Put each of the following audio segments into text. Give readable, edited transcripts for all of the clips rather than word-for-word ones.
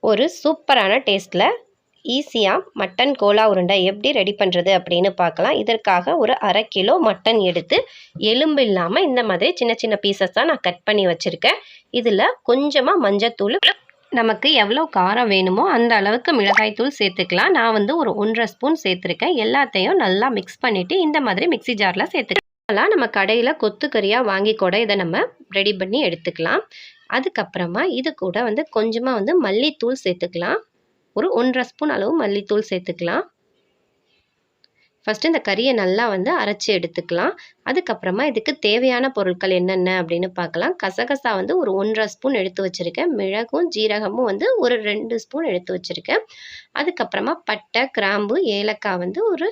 ஒரு சூப்பரான டேஸ்ட்டில் ஈஸியாக மட்டன் கோலா உருண்டை எப்படி ரெடி பண்ணுறது அப்படின்னு பார்க்கலாம். இதற்காக ஒரு 1/2 கிலோ மட்டன் எடுத்து எலும்பு இல்லாமல் இந்த மாதிரி சின்ன சின்ன பீசஸ் தான் நான் கட் பண்ணி வச்சுருக்கேன். இதில் கொஞ்சமாக மஞ்சத்தூள், நமக்கு எவ்வளோ காரம் வேணுமோ அந்த அளவுக்கு மிளகாய்த்தூள் சேர்த்துக்கலாம். நான் வந்து ஒரு 1.5 ஸ்பூன் சேர்த்துருக்கேன். எல்லாத்தையும் நல்லா மிக்ஸ் பண்ணிவிட்டு இந்த மாதிரி மிக்ஸி ஜாரில் சேர்த்துக்கலாம். நம்ம கடையில் கொத்துக்கறியாக வாங்கி கூட இதை நம்ம ரெடி பண்ணி எடுத்துக்கலாம். அதுக்கப்புறமா இது கூட வந்து கொஞ்சமாக வந்து மல்லித்தூள் சேர்த்துக்கலாம். ஒரு 1.5 ஸ்பூன் அளவு மல்லித்தூள் சேர்த்துக்கலாம். ஃபஸ்ட்டு இந்த கறியை நல்லா வந்து அரைச்சி எடுத்துக்கலாம். அதுக்கப்புறமா இதுக்கு தேவையான பொருட்கள் என்னென்ன அப்படின்னு பார்க்கலாம். கசகசா வந்து ஒரு 1.5 ஸ்பூன் எடுத்து வச்சுருக்கேன். மிளகும் ஜீரகமும் வந்து ஒரு 2 ஸ்பூன் எடுத்து வச்சுருக்கேன். அதுக்கப்புறமா பட்டை, கிராம்பு, ஏலக்காய் வந்து ஒரு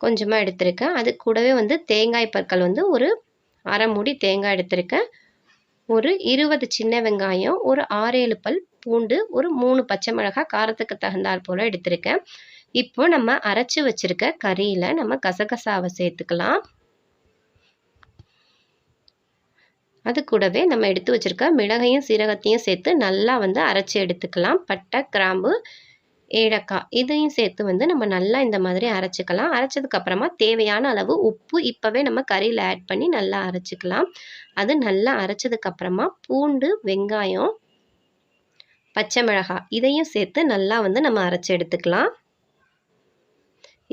கொஞ்சமாக எடுத்திருக்கேன். அது கூடவே வந்து தேங்காய் பற்கள் வந்து ஒரு 1/2 மூடி தேங்காய் எடுத்திருக்கேன். ஒரு 20 சின்ன வெங்காயம், ஒரு 6-7 பல் பூண்டு, ஒரு 3 பச்சை மிளகாய் காரத்துக்கு தகுந்தாற் போல் எடுத்திருக்கேன். இப்போ நம்ம அரைச்சி வச்சிருக்க கறியில் நம்ம கசகசாவை சேர்த்துக்கலாம். அது கூடவே நம்ம எடுத்து வச்சிருக்க மிளகையும் சீரகத்தையும் சேர்த்து நல்லா வந்து அரைச்சி எடுத்துக்கலாம். பட்டை, கிராம்பு, ஏலக்காய் இதையும் சேர்த்து வந்து நம்ம நல்லா இந்த மாதிரி அரைச்சிக்கலாம். அரைச்சதுக்கப்புறமா தேவையான அளவு உப்பு இப்போவே நம்ம கறியில் ஆட் பண்ணி நல்லா அரைச்சிக்கலாம். அது நல்லா அரைச்சதுக்கப்புறமா பூண்டு, வெங்காயம், பச்சை மிளகாய் இதையும் சேர்த்து நல்லா வந்து நம்ம அரைச்சி எடுத்துக்கலாம்.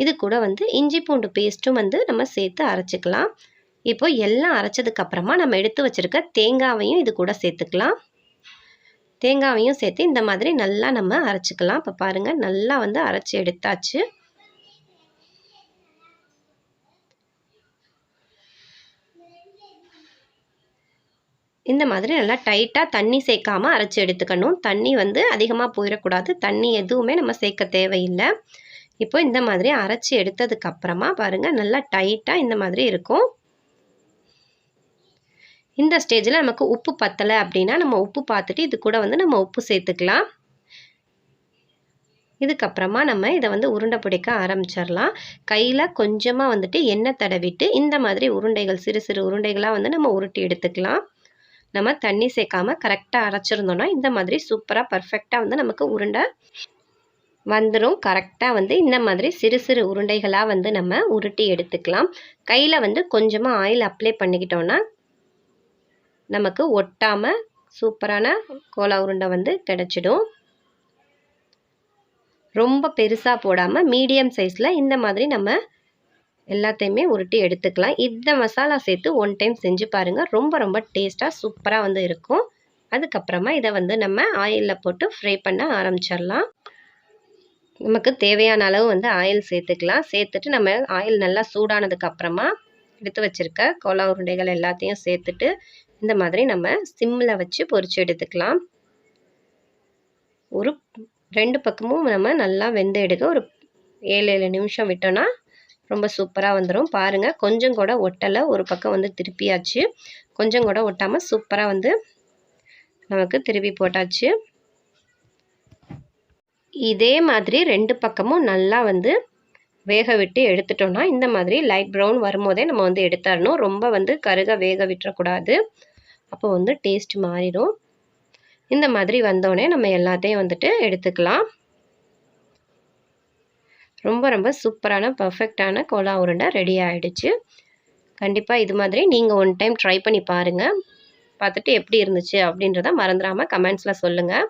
இது கூட வந்து இஞ்சி பூண்டு பேஸ்ட்டும் வந்து நம்ம சேர்த்து அரைச்சிக்கலாம். இப்போ எல்லாம் அரைச்சதுக்கப்புறமா நம்ம எடுத்து வச்சுருக்க தேங்காவையும் இது கூட சேர்த்துக்கலாம். தேங்காவையும் சேர்த்து இந்த மாதிரி நல்லா நம்ம அரைச்சிக்கலாம். இப்போ பாருங்கள், நல்லா வந்து அரைச்சி எடுத்தாச்சு. இந்த மாதிரி நல்லா டைட்டாக தண்ணி சேர்க்காம அரைச்சி எடுத்துக்கணும். தண்ணி வந்து அதிகமாக போயிடக்கூடாது. தண்ணி எதுவுமே நம்ம சேர்க்க தேவையில்லை. இப்போ இந்த மாதிரி அரைச்சி எடுத்ததுக்கப்புறமா பாருங்கள், நல்லா டைட்டாக இந்த மாதிரி இருக்கும். இந்த ஸ்டேஜில் நமக்கு உப்பு பத்தலை அப்படின்னா நம்ம உப்பு பார்த்துட்டு இது கூட வந்து நம்ம உப்பு சேர்த்துக்கலாம். இதுக்கப்புறமா நம்ம இதை வந்து உருண்டை பிடிக்க ஆரம்பிச்சிடலாம். கையில் கொஞ்சமாக வந்துட்டு எண்ணெய் தடவிட்டு இந்த மாதிரி உருண்டைகள் சிறு சிறு உருண்டைகளாக வந்து நம்ம உருட்டி எடுத்துக்கலாம். நம்ம தண்ணி சேர்க்காம கரெக்டாக அரைச்சிருந்தோன்னா இந்த மாதிரி சூப்பராக பர்ஃபெக்டாக வந்து நமக்கு உருண்டை வந்துடும். கரெக்டாக வந்து இந்த மாதிரி சிறு சிறு உருண்டைகளாக வந்து நம்ம உருட்டி எடுத்துக்கலாம். கையில் வந்து கொஞ்சமாக ஆயில் அப்ளை பண்ணிக்கிட்டோன்னா நமக்கு ஒட்டாமல் சூப்பரான கோலா உருண்டை வந்து கிடச்சிடும். ரொம்ப பெருசாக போடாமல் மீடியம் சைஸில் இந்த மாதிரி நம்ம எல்லாத்தையுமே உருட்டி எடுத்துக்கலாம். இந்த மசாலா சேர்த்து 1 டைம் செஞ்சு பாருங்கள். ரொம்ப ரொம்ப டேஸ்ட்டாக சூப்பராக வந்து இருக்கும். அதுக்கப்புறமா இதை வந்து நம்ம ஆயிலில் போட்டு ஃப்ரை பண்ண ஆரம்பிச்சிடலாம். நமக்கு தேவையான அளவு வந்து ஆயில் சேர்த்துக்கலாம். சேர்த்துட்டு நம்ம ஆயில் நல்லா சூடானதுக்கப்புறமா எடுத்து வச்சுருக்க கோலா உருண்டைகள் எல்லாத்தையும் சேர்த்துட்டு இந்த மாதிரி நம்ம சிம்மில் வச்சு பொரிச்சு எடுத்துக்கலாம். ஒரு 2 பக்கமும் நம்ம நல்லா வெந்து எடுக்க ஒரு 7 நிமிஷம் விட்டோன்னா ரொம்ப சூப்பராக வந்துடும். பாருங்கள், கொஞ்சம் கூட ஒட்டலை. ஒரு பக்கம் வந்து திருப்பியாச்சு. கொஞ்சம் கூட ஒட்டாமல் சூப்பராக வந்து நமக்கு திருப்பி போட்டாச்சு. இதே மாதிரி 2 பக்கமும் நல்லா வந்து வேக விட்டு எடுத்துட்டோன்னா இந்த மாதிரி லைட் ப்ரௌன் வரும்போதே நம்ம வந்து எடுத்துடணும். ரொம்ப வந்து கருக வேக விட்டுறக்கூடாது. அப்போ வந்து டேஸ்ட் மாறிடும். இந்த மாதிரி வந்தோடனே நம்ம எல்லாத்தையும் வந்துட்டு எடுத்துக்கலாம். ரொம்ப ரொம்ப சூப்பரான பர்ஃபெக்டான கோலா உருண்டை ரெடி ஆகிடுச்சு. கண்டிப்பாக இது மாதிரி நீங்கள் 1 டைம் ட்ரை பண்ணி பாருங்கள். பார்த்துட்டு எப்படி இருந்துச்சு அப்படின்றத மறந்துடாமல் கமெண்ட்ஸில் சொல்லுங்கள்.